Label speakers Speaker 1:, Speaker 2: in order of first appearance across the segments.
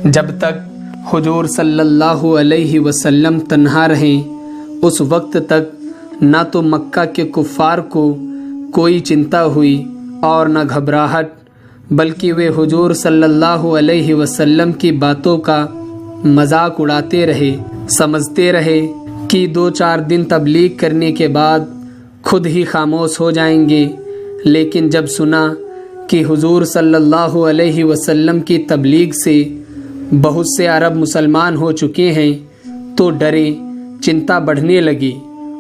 Speaker 1: جب تک حضور صلی اللہ علیہ وسلم تنہا رہیں اس وقت تک نہ تو مکہ کے کفار کو کوئی چنتا ہوئی اور نہ گھبراہٹ، بلکہ وہ حضور صلی اللہ علیہ وسلم کی باتوں کا مذاق اڑاتے رہے، سمجھتے رہے کہ 2-4 دن تبلیغ کرنے کے بعد خود ہی خاموش ہو جائیں گے۔ لیکن جب سنا کہ حضور صلی اللہ علیہ وسلم کی تبلیغ سے بہت سے عرب مسلمان ہو چکے ہیں تو ڈرے، چنتا بڑھنے لگی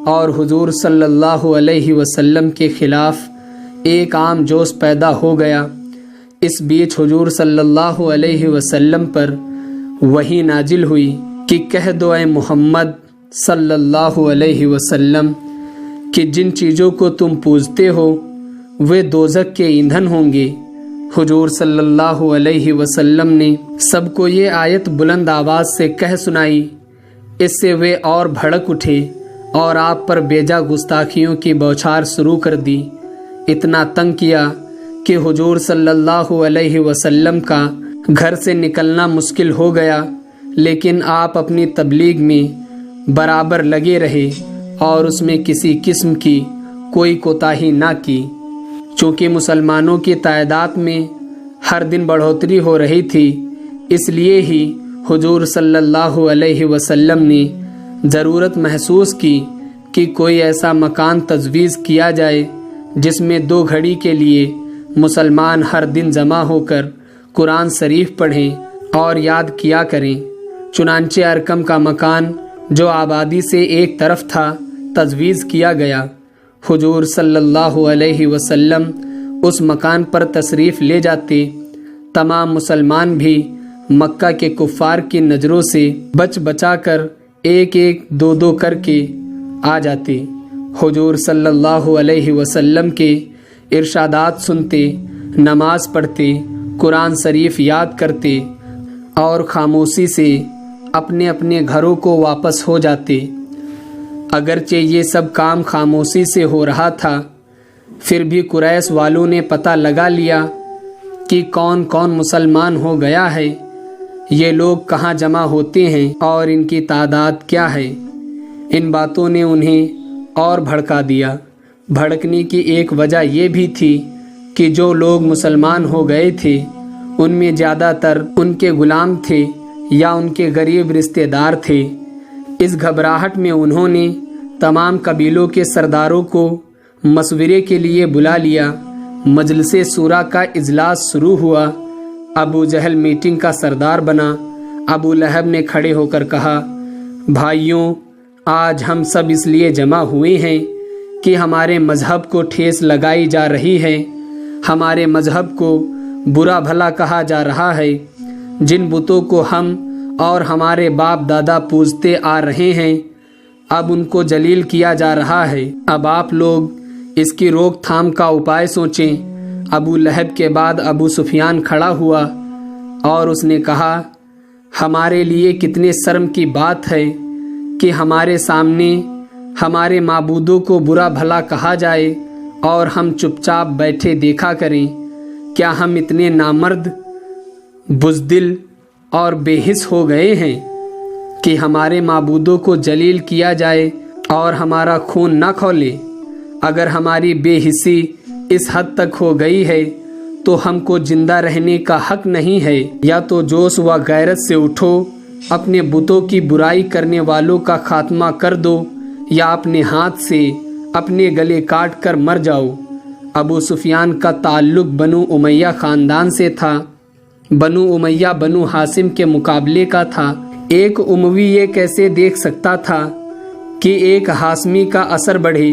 Speaker 1: اور حضور صلی اللہ علیہ وسلم کے خلاف ایک عام جوش پیدا ہو گیا۔ اس بیچ حضور صلی اللہ علیہ وسلم پر وحی نازل ہوئی کہ کہہ دو اے محمد صلی اللہ علیہ وسلم کہ جن چیزوں کو تم پوجتے ہو وہ دوزخ کے ایندھن ہوں گے۔ حضور صلی اللہ علیہ وسلم نے سب کو یہ آیت بلند آواز سے کہہ سنائی۔ اس سے وہ اور بھڑک اٹھے اور آپ پر بیجا گستاخیوں کی بوچھار شروع کر دی، اتنا تنگ کیا کہ حضور صلی اللہ علیہ وسلم کا گھر سے نکلنا مشکل ہو گیا۔ لیکن آپ اپنی تبلیغ میں برابر لگے رہے اور اس میں کسی قسم کی کوئی کوتاہی نہ کی۔ چونکہ مسلمانوں کی تعداد میں ہر دن بڑھوتری ہو رہی تھی، اس لیے ہی حضور صلی اللہ علیہ وسلم نے ضرورت محسوس کی کہ کوئی ایسا مکان تجویز کیا جائے جس میں 2 گھڑی کے لیے مسلمان ہر دن جمع ہو کر قرآن شریف پڑھیں اور یاد کیا کریں۔ چنانچہ ارقم کا مکان جو آبادی سے ایک طرف تھا تجویز کیا گیا۔ حضور صلی اللہ علیہ وسلم اس مکان پر تشریف لے جاتے، تمام مسلمان بھی مکہ کے کفار کی نظروں سے بچ بچا کر ایک 2 کر کے آ جاتے۔ حضور صلی اللہ علیہ وسلم کے ارشادات سنتے، نماز پڑھتے، قرآن شریف یاد کرتے اور خاموشی سے اپنے اپنے گھروں کو واپس ہو جاتے۔ اگرچہ یہ سب کام خاموشی سے ہو رہا تھا، پھر بھی قریش والوں نے پتہ لگا لیا کہ کون کون مسلمان ہو گیا ہے، یہ لوگ کہاں جمع ہوتے ہیں اور ان کی تعداد کیا ہے۔ ان باتوں نے انہیں اور بھڑکا دیا۔ بھڑکنے کی ایک وجہ یہ بھی تھی کہ جو لوگ مسلمان ہو گئے تھے ان میں زیادہ تر ان کے غلام تھے یا ان کے غریب رشتہ دار تھے۔ اس گھبراہٹ میں انہوں نے تمام قبیلوں کے سرداروں کو مشورے کے لیے بلا لیا۔ مجلس شورا کا اجلاس شروع ہوا۔ ابو جہل میٹنگ کا سردار بنا۔ ابو لہب نے کھڑے ہو کر کہا، بھائیوں، آج ہم سب اس لیے جمع ہوئے ہیں کہ ہمارے مذہب کو ٹھیس لگائی جا رہی ہے، ہمارے مذہب کو برا بھلا کہا جا رہا ہے۔ جن بتوں کو ہم اور ہمارے باپ دادا پوجتے آ رہے ہیں اب ان کو جلیل کیا جا رہا ہے۔ اب آپ لوگ اس کی روک تھام کا اپائے سوچیں۔ ابو لہب کے بعد ابو سفیان کھڑا ہوا اور اس نے کہا، ہمارے لیے کتنے شرم کی بات ہے کہ ہمارے سامنے ہمارے معبودوں کو برا بھلا کہا جائے اور ہم چپ چاپ بیٹھے دیکھا کریں۔ کیا ہم اتنے نامرد، بزدل اور بے حس ہو گئے ہیں کہ ہمارے معبودوں کو جلیل کیا جائے اور ہمارا خون نہ کھولے؟ اگر ہماری بے حسی اس حد تک ہو گئی ہے تو ہم کو زندہ رہنے کا حق نہیں ہے۔ یا تو جوش و غیرت سے اٹھو، اپنے بتوں کی برائی کرنے والوں کا خاتمہ کر دو، یا اپنے ہاتھ سے اپنے گلے کاٹ کر مر جاؤ۔ ابو سفیان کا تعلق بنو امیہ خاندان سے تھا۔ بنو امیہ بنو ہاشم کے مقابلے کا تھا۔ ایک اموی یہ کیسے دیکھ سکتا تھا کہ ایک ہاشمی کا اثر بڑھے؟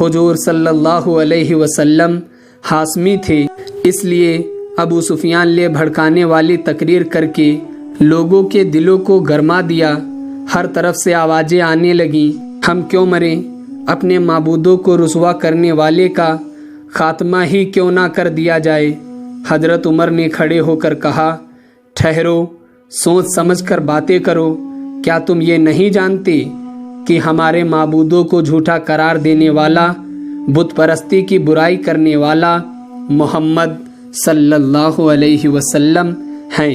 Speaker 1: حضور صلی اللہ علیہ وسلم ہاشمی تھے، اس لیے ابو سفیان نے بھڑکانے والی تقریر کر کے لوگوں کے دلوں کو گرما دیا۔ ہر طرف سے آوازیں آنے لگیں، ہم کیوں مریں؟ اپنے معبودوں کو رسوا کرنے والے کا خاتمہ ہی کیوں نہ کر دیا جائے؟ حضرت عمر نے کھڑے ہو کر کہا، ٹھہرو، سوچ سمجھ کر باتیں کرو۔ کیا تم یہ نہیں جانتے کہ ہمارے معبودوں کو جھوٹا قرار دینے والا، بت پرستی کی برائی کرنے والا محمد صلی اللہ علیہ وسلم ہیں؟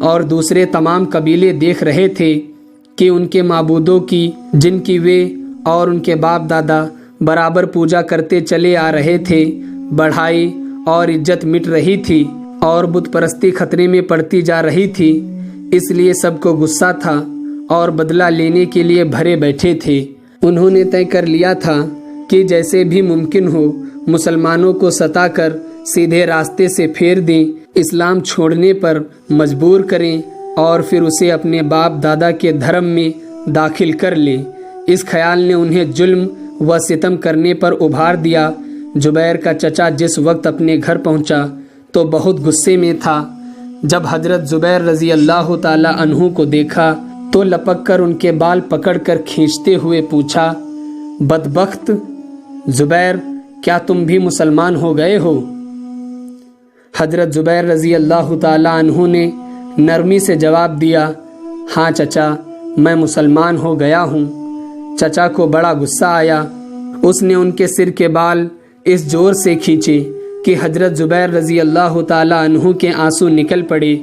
Speaker 1: اور دوسرے تمام قبیلے دیکھ رہے تھے کہ ان کے معبودوں کی جن کی وہ اور ان کے باپ دادا برابر پوجا کرتے چلے آ رہے تھے بڑھائی اور عزت مٹ رہی تھی اور بت پرستی خطرے میں پڑتی جا رہی تھی۔ اس لیے سب کو غصہ تھا اور بدلہ لینے کے لیے بھرے بیٹھے تھے۔ انہوں نے طے کر لیا تھا کہ جیسے بھی ممکن ہو مسلمانوں کو ستا کر سیدھے راستے سے پھیر دیں، اسلام چھوڑنے پر مجبور کریں اور پھر اسے اپنے باپ دادا کے دھرم میں داخل کر لیں۔ اس خیال نے انہیں ظلم و ستم کرنے پر ابھار دیا۔ زبیر کا چچا جس وقت اپنے گھر پہنچا تو بہت غصے میں تھا۔ جب حضرت زبیر رضی اللہ تعالی عنہ کو دیکھا تو لپک کر ان کے بال پکڑ کر کھینچتے ہوئے پوچھا، بدبخت زبیر، کیا تم بھی مسلمان ہو گئے ہو؟ حضرت زبیر رضی اللہ تعالی عنہ نے نرمی سے جواب دیا، ہاں چچا، میں مسلمان ہو گیا ہوں۔ چچا کو بڑا غصہ آیا۔ اس نے ان کے سر کے بال اس زور سے کھینچے کہ حضرت زبیر رضی اللہ تعالی عنہ کے آنسو نکل پڑے۔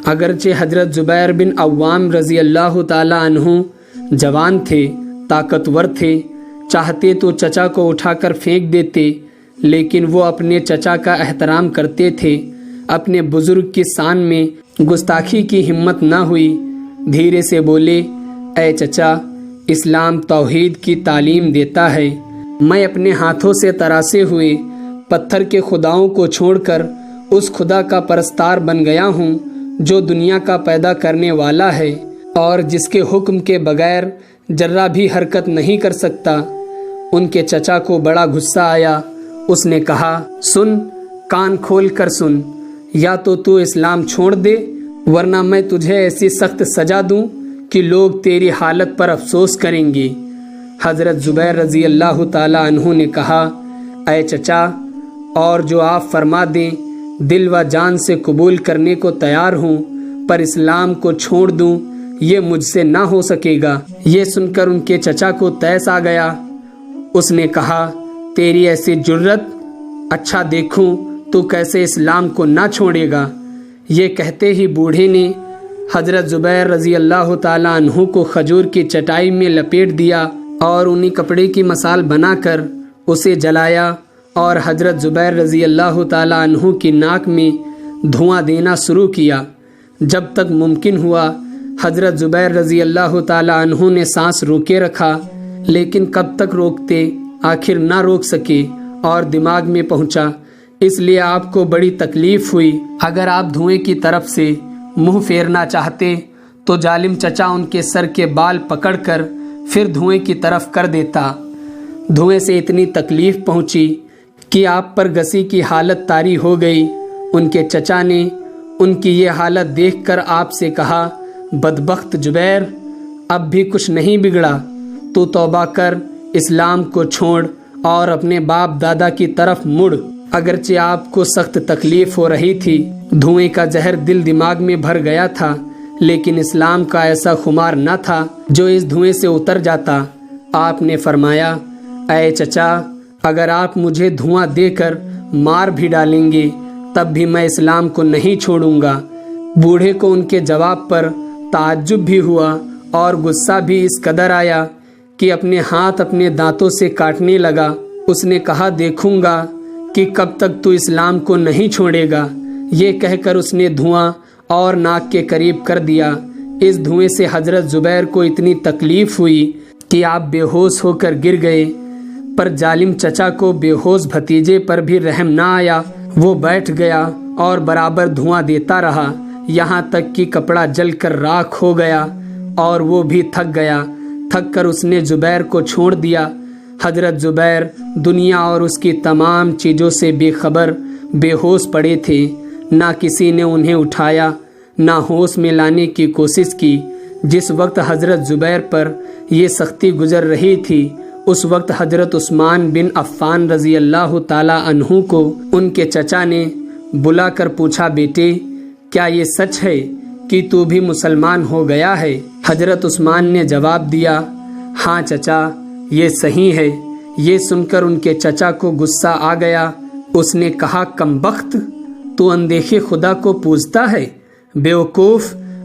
Speaker 1: اگرچہ حضرت زبیر بن عوام رضی اللہ تعالی عنہ جوان تھے، طاقتور تھے، چاہتے تو چچا کو اٹھا کر پھینک دیتے، لیکن وہ اپنے چچا کا احترام کرتے تھے۔ اپنے بزرگ کی شان میں گستاخی کی ہمت نہ ہوئی۔ دھیرے سے بولے، اے چچا، اسلام توحید کی تعلیم دیتا ہے۔ میں اپنے ہاتھوں سے تراشے ہوئے پتھر کے خداؤں کو چھوڑ کر اس خدا کا پرستار بن گیا ہوں جو دنیا کا پیدا کرنے والا ہے اور جس کے حکم کے بغیر ذرہ بھی حرکت نہیں کر سکتا۔ ان کے چچا کو بڑا غصہ آیا۔ اس نے کہا، سن، کان کھول کر سن، یا تو اسلام چھوڑ دے ورنہ میں تجھے ایسی سخت سزا دوں کہ لوگ تیری حالت پر افسوس کریں گے۔ حضرت زبیر رضی اللہ تعالی عنہ نے کہا، اے چچا، اور جو آپ فرما دیں دل و جان سے قبول کرنے کو تیار ہوں، پر اسلام کو چھوڑ دوں یہ مجھ سے نہ ہو سکے گا۔ یہ سن کر ان کے چچا کو تیس آ گیا۔ اس نے کہا، تیری ایسی جرت، اچھا دیکھوں تو کیسے اسلام کو نہ چھوڑے گا۔ یہ کہتے ہی بوڑھے نے حضرت زبیر رضی اللہ تعالی عنہ کو کھجور کی چٹائی میں لپیٹ دیا اور انہی کپڑے کی مثال بنا کر اسے جلایا اور حضرت زبیر رضی اللہ تعالی عنہ کی ناک میں دھواں دینا شروع کیا۔ جب تک ممکن ہوا حضرت زبیر رضی اللہ تعالی عنہ نے سانس روکے رکھا، لیکن کب تک روکتے، آخر نہ روک سکے اور دماغ میں پہنچا۔ اس لیے آپ کو بڑی تکلیف ہوئی۔ اگر آپ دھوئیں کی طرف سے منہ پھیرنا چاہتے تو ظالم چچا ان کے سر کے بال پکڑ کر پھر دھوئیں کی طرف کر دیتا۔ دھوئیں سے اتنی تکلیف پہنچی کہ آپ پر گسی کی حالت طاری ہو گئی۔ ان کے چچا نے ان کی یہ حالت دیکھ کر آپ سے کہا، بدبخت زبیر، اب بھی کچھ نہیں بگڑا، تو توبہ کر، اسلام کو چھوڑ اور اپنے باپ دادا کی طرف مڑ۔ اگرچہ آپ کو سخت تکلیف ہو رہی تھی، دھوئیں کا زہر دل دماغ میں بھر گیا تھا، لیکن اسلام کا ایسا خمار نہ تھا جو اس دھوئیں سے اتر جاتا۔ آپ نے فرمایا، اے چچا، اگر آپ مجھے دھواں دے کر مار بھی ڈالیں گے تب بھی میں اسلام کو نہیں چھوڑوں گا۔ بوڑھے کو ان کے جواب پر تعجب بھی ہوا اور غصہ بھی اس قدر آیا کہ اپنے ہاتھ اپنے دانتوں سے کاٹنے لگا۔ اس نے کہا، دیکھوں گا کہ کب تک تو اسلام کو نہیں چھوڑے گا۔ یہ کہہ کر اس نے دھواں اور ناک کے قریب کر دیا۔ اس دھوئیں سے حضرت زبیر کو اتنی تکلیف ہوئی کہ آپ بے ہوش ہو کر گر گئے، پر ظالم چچا کو بے ہوش بھتیجے پر بھی رحم نہ آیا۔ وہ بیٹھ گیا اور برابر دھواں دیتا رہا، یہاں تک کہ کپڑا جل کر راکھ ہو گیا اور وہ بھی تھک گیا۔ تھک کر اس نے زبیر کو چھوڑ دیا۔ حضرت زبیر دنیا اور اس کی تمام چیزوں سے بے خبر بے ہوش پڑے تھے۔ نہ کسی نے انہیں اٹھایا، نہ ہوش میں لانے کی کوشش کی۔ جس وقت حضرت زبیر پر یہ سختی گزر رہی تھی، اس وقت حضرت عثمان بن عفان رضی اللہ تعالی عنہ کو ان کے چچا نے بلا کر پوچھا، بیٹے، کیا یہ سچ ہے کہ تو بھی مسلمان ہو گیا ہے؟ حضرت عثمان نے جواب دیا، ہاں چچا، یہ صحیح ہے۔ یہ سن کر ان کے چچا کو غصہ آ گیا۔ اس نے کہا، کمبخت، تو اندیکھے خدا کو پوجتا ہے؟ بیوقوف،